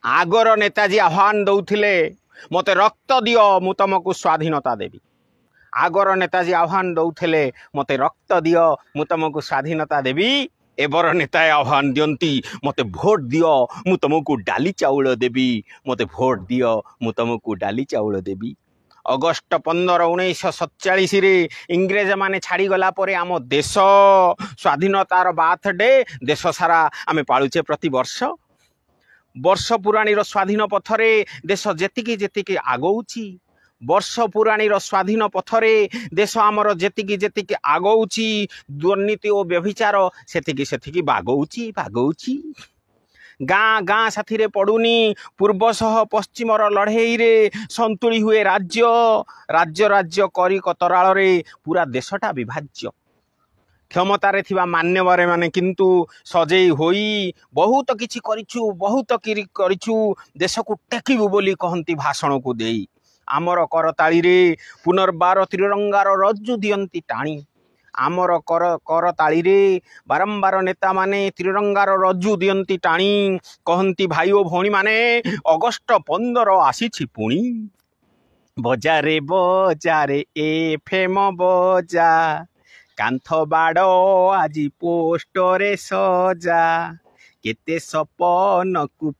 आगर नेताजी आह्वान दौथिले मते रक्त दियो मु तुमको स्वाधीनता देवी। आगर नेताजी आह्वान दौथिले मते रक्त दियो मु तुमको स्वाधीनता देवी। एबर नेता आह्वान दियंती मते भोट दियो मु तुमको डाली चाउल देवी। मते भोट दियो मु तुमको डाली चाउल देवी। अगस्ट 15 1947 इंग्रेज माने छाड़ी गला परे आम देश स्वाधीनतार बार्थडे देश सारा आमे पालुचे प्रति वर्ष। वर्ष पुराणीर स्वाधीन पथरे देश जेतिकी जेतिकी आगौची, वर्ष पुराणीर स्वाधीन पथरे देश आमर जेतिकी जेतिकी आगौची, दुर्नीति और व्यभिचार सेतिकी सेतिकी बागौची बागौची। गाँ गाँ साथी पड़ुनी पूर्व सह पश्चिमर लड़ई रे संतुली हुए राज्य राज्य राज्य करी कतराल रे पूरा देशटा विभाज्य। क्षमतारे थिबा मान्यवर माने किंतु सजेई होई बहुत किछि करिछु, बहुत करिछु, देश को टेकिबु बोली कहंती भाषण को देई। आमर करताली रे पुनर्बार त्रिरंगार रज्जु दियंती टाणी। आमर करताली रे बारंबार नेता माने त्रिरंगार रज्जु दियंती टाणी। कहंती भाई ओ भौणी माने अगस्ट 15 आसीछि पुणी। बजारे बजारे एफएम बजा, कांथ बाड़ आजी पोस्टरे सजा, केते सपन कु